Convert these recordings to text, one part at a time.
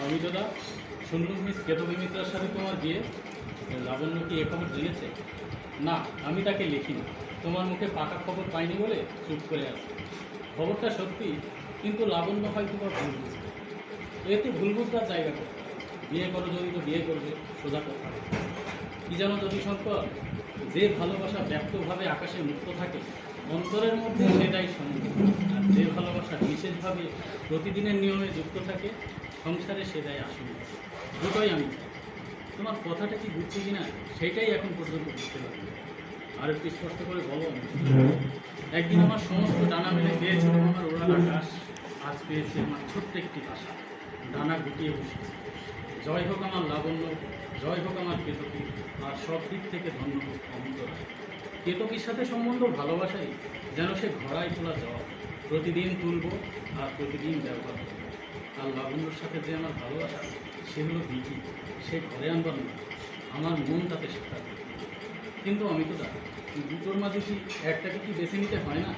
অমিতদা, শুনলুম miss কেতকী সাথে তোমার বিয়ে। লাবণ্য কি এ খবর জেনেছে? না, আমি তাকে লিখিনি। তোমার মুখে পাকা খবর পাইনি বলে চুপ করে আছে। খবরটা সত্যি, কিন্তু লাবণ্য হয়তো বা ভুল বুঝবে। এতে ভুল বুঝবার জায়গা কোথায়? বিয়ে করো যদি তো বিয়ে করবে, সোজা কথা। কি যেন যদি শঙ্কর, যে ভালোবাসা ব্যক্তভাবে আকাশে মুক্ত থাকে অন্তরের মধ্যে সেটাই সম্ভব, আর যে ভালোবাসা বিশেষভাবে প্রতিদিনের নিয়মে যুক্ত থাকে সংসারে সেটাই আসল। দুটোই আমি চাই। তোমার কথাটা কি বুঝছি কিনা সেটাই এখন পর্যন্ত বুঝতে পারিনি। আর একটু স্পষ্ট করে বলো। একদিন আমার সমস্ত ডানা মেলে পেয়েছিল আমার ওড়ান আকাশ, আজ পেয়েছে আমার ছোট্ট একটি ভাষা, ডানা গুটিয়ে বসেছে। জয় হোক আমার লাবণ্য, জয় হোক আমার কেতকী, আর সব দিক থেকে ধন্য হোক অন্তরা। কেতকীর সাথে সম্বন্ধ ভালোবাসাই যেন সে ঘড়াই তোলা জল, প্রতিদিন তুলব আর প্রতিদিন ব্যবহার করব। আর লাবণ্যর সাথে যে আমার ভালোবাসা, সে হলো দিঘি, সে ঘরে আনবার না, আমার মন তাতে সাঁতার। কিন্তু আমি তো দাঁড়া, দুটোর মাঝে কি একটাকে কি বেছে নিতে হয় না?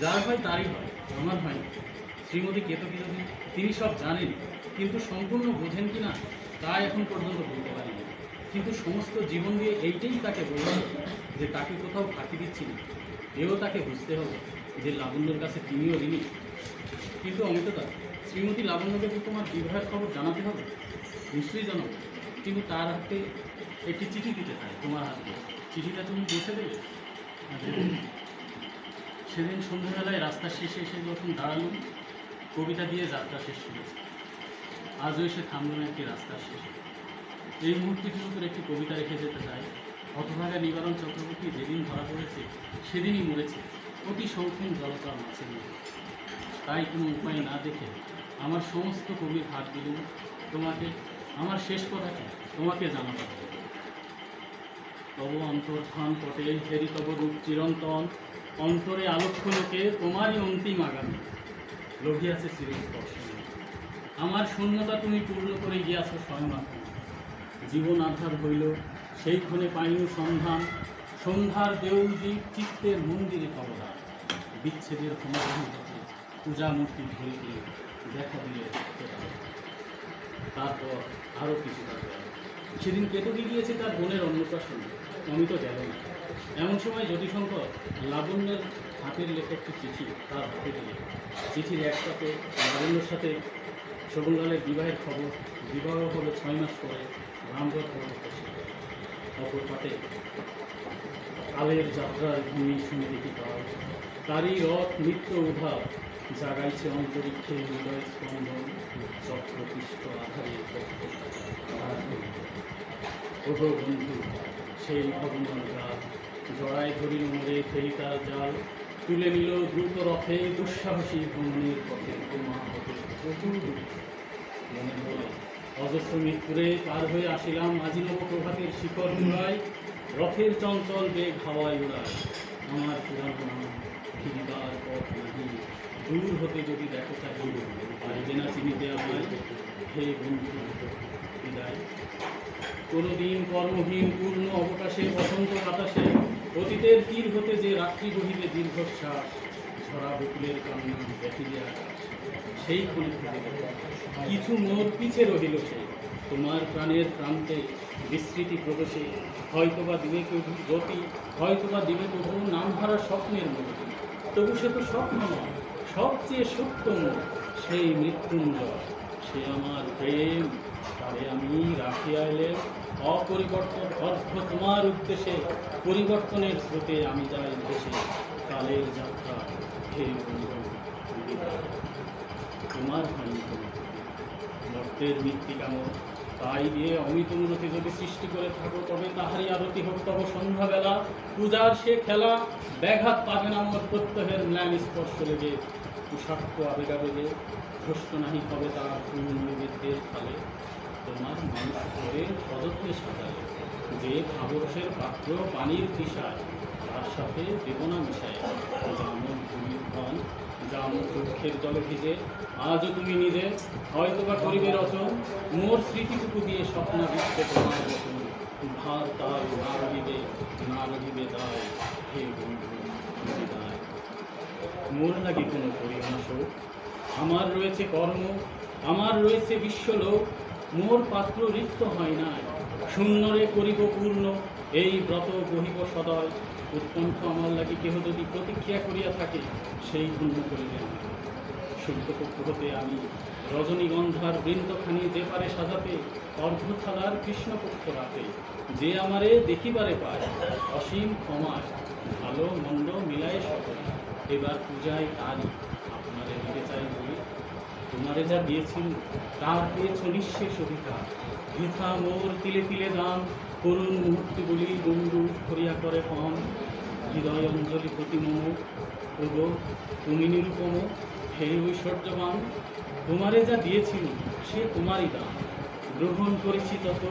যার হয় তারই হয়, আমার হয় না। শ্রীমতী কেতকী যদি তিনি সব জানেন, কিন্তু সম্পূর্ণ বোঝেন কি না তা এখন পর্যন্ত বলতে পারিনি। কিন্তু সমস্ত জীবন দিয়ে এইটাই তাকে বললাম যে তাকে কোথাও ফাঁকি দিচ্ছি না। এও তাকে বুঝতে হবে যে লাবণ্যর কাছে তিনিও ঋণী। কিন্তু অমিতদা, শ্রীমতী লাবণ্যকে তো তোমার বিবাহের খবর জানাতে হবে। নিশ্চয়ই জানাবো, কিন্তু তার হাতে একটি চিঠি দিতে চাই তোমার হাতে। চিঠিটা তুমি পৌঁছে দেবে? সেদিন সন্ধ্যাবেলায় রাস্তার শেষে এসে যখন দাঁড়ালুম, কবিতা দিয়ে যাত্রা শেষ করেছে। আজও এসে থামলাম একটি রাস্তার শেষে। এই মুহূর্তটির উপর একটি কবিতা রেখে যেতে চাই। হতভাগা নিবারণ চক্রবর্তী যেদিন ধরা পড়েছে সেদিনই মরেছে অতি শৌখিন জলতার মাছের মধ্যে। তাই কোনো উপায় না দেখে আমার সমস্ত কবির হাত দিলুম তোমাকে, আমার শেষ কথাটি তোমাকে জানাতে হবে। তব অন্তর্ধান পটে হেরি তব রূপ চিরন্তন, অন্তরে আলোক্ষ লোকে তোমারই অন্তিম আগামী। লোভিয়াছে চিরস্পর্শন, আমার শূন্যতা তুমি পূর্ণ করে গিয়াছ স্বয়ংমাত্র। জীবন আধার হইল সেই ক্ষণে পাইনু সন্ধান, সন্ধ্যার দেউল দ্বীপ চিত্তের মন্দিরে তবদান। বিচ্ছেদের সমাধানটাকে পূজা মূর্তি ধরে দিয়ে দেখা দিয়ে তারপর আরও কিছু থাকবে। সেদিন কেতকী গিয়েছে তার বোনের অন্নপ্রাশনে, অমিত গেল না। এমন সময় যতিশঙ্কর লাবণ্যের হাতের লেখা একটি চিঠি তার হাতে দিলে। চিঠির একটাতে লাবণ্যর সাথে শকুন্তলার বিবাহের খবর, বিবাহ হলো 6 মাস পরে, রামগড় খবর করছে। অপর পাতে কালের যাত্রার ভূমি শুনে দেখি কাল, তারই রথ নিত্য উধার, জাগাইছে অন্তরিক্ষে হৃদয় স্পন্দন, চক্রপৃষ্ঠ আধারে ওগো বন্ধু সেই ভগবান গাল, জড়ায় ধরিল মোড়ে ফেরিতার জাল, তুলে নিল দ্রুত রথে দুঃসাহসী ভ্রমণের পথে তোমা হতে প্রচুর মনে হল অজস্র মৃত্যুরে পার হয়ে আসিলাম আজিনব প্রভাতের শিখর চূড়ায়, রথের চঞ্চল বেগ হাওয়ায় উড়ায় আমার পুরানো নাম ফিরিবার পথ নাহি, দূর হতে যদি দেখো চাহি পারিবে না চিনিতে আমায়, হে বন্ধু বিদায়। কোনোদিন কর্মহীন পূর্ণ অবকাশে বসন্ত বাতাসে অতীতের তীর হতে যে রাত্রি বহিবে দীর্ঘশ্বাস, ঝরা বকুলের কান্না দেখিলে আকাশ, সেই ক্ষণে কিছু মোর পিছে রহিল সে তোমার প্রাণের প্রান্তে বিস্মৃতি প্রবেশে, হয়তোবা দিবে প্রভু গতি, হয়তোবা দিবে প্রভু নাম হারা স্বপ্নের মধ্যে। তবু সে তো স্বপ্ন নয়, সবচেয়ে সত্যম সেই মৃত্যুঞ্জয়, সে আমার প্রেম, তারে আমি রাখিয়া এলে অপরিবর্তন অর্ধ তোমার উদ্দেশ্যে, পরিবর্তনের স্রোতে আমি যাই ভেসে, কালের যাত্রা হে বন্ধু বিদায়। তোমার হয়নি মর্তের মৃত্তিকাময়, তাই দিয়ে অমিত মূরতি যদি সৃষ্টি করে থাকো তবে তাহারই আরতি হোক তব সন্ধ্যাবেলা, পূজার সে খেলা ব্যাঘাত পাবে না আমার প্রত্যহের ম্লান স্পর্শ লেগে, কুষাক্ষ আবেগাবেগে ভ্রষ্ট নাহি হবে তার পূর্ণ নৈবেদ্যের ফলে। তোমার মানুষ ঘরের সযত্নে সাজায়, যে খাবরসের পাত্র পানির তৃষায়, তার সাথে বেদনা মিশায়, যেমন ভূমির ধন যেমন দুঃখের জলে ভিজে, আজও তুমি নিজে হয়তোবা করিবে রচন, মোর স্মৃতিটুকু দিয়ে স্বপ্ন বিচ্ছে তোমার বচন, ভার তার না রহিবে না রহিবে দায়, হে বন্ধু বিদায়। মোর লাগি কোনো করিও না শোক, আমার রয়েছে কর্ম, আমার রয়েছে বিশ্বলোক, মোর পাত্র রিক্ত হয় না, শূন্যরে করিব পূর্ণ, এই ব্রত বহিব সদয়। উৎকণ্ঠ আমার লাগি কেহ যদি প্রতীক্ষা করিয়া থাকে, সেই পূর্ণ করিবেন। শুদ্ধপক্ষ হতে আমি রজনীগন্ধার বৃন্দখানি যে পারে সাজাতে, অর্ঘ্যথালার কৃষ্ণপক্ষ রাতে, যে আমারে দেখিবারে পায়, অসীম ক্ষমায় ভালো মন্দ মিলায় সকল। এবার পূজায় তারই আপনারে দিতে চাই বলি, তোমারে যা দিয়েছিল তার পেয়েছ নিঃশেষ অধিকার। বৃথা মোর তিলে তিলে দান, করুণ মুহূর্তগুলি বন্ধু করিয়া করে কম। হৃদয় অঞ্জলি প্রতি মম, ওগো তুমি নিরূপম, হে ঐশ্বর্যবান। তোমারে যা দিয়েছিল সে তোমারই দান, গ্রহণ করেছি তত,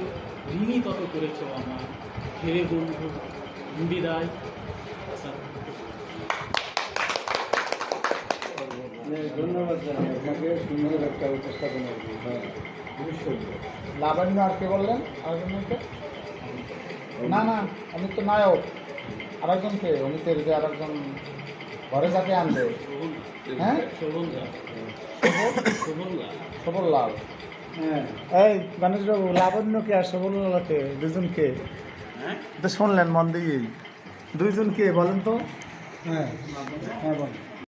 ঋণী তত করেছ আমার। হে বন্ধু বিদায়। ধন্যবাদ জানাই আপনাকে, সুন্দর একটা উপস্থাপনা। হ্যাঁ, খুবই সুন্দর। লাবণ্য আর কে বললেন আরেকজনকে? না না, অমিত তো নায়ক। আরেকজনকে অমিতের যে আরেকজন ঘরে যাকে আনবে, হ্যাঁ সবল লাল। হ্যাঁ, এই গণেশবাবু, লাবণ্যকে আর সবল লালকে দুজনকে তো শুনলেন মন দিয়ে, দুইজনকে বলেন তো। হ্যাঁ, হ্যাঁ বলুন।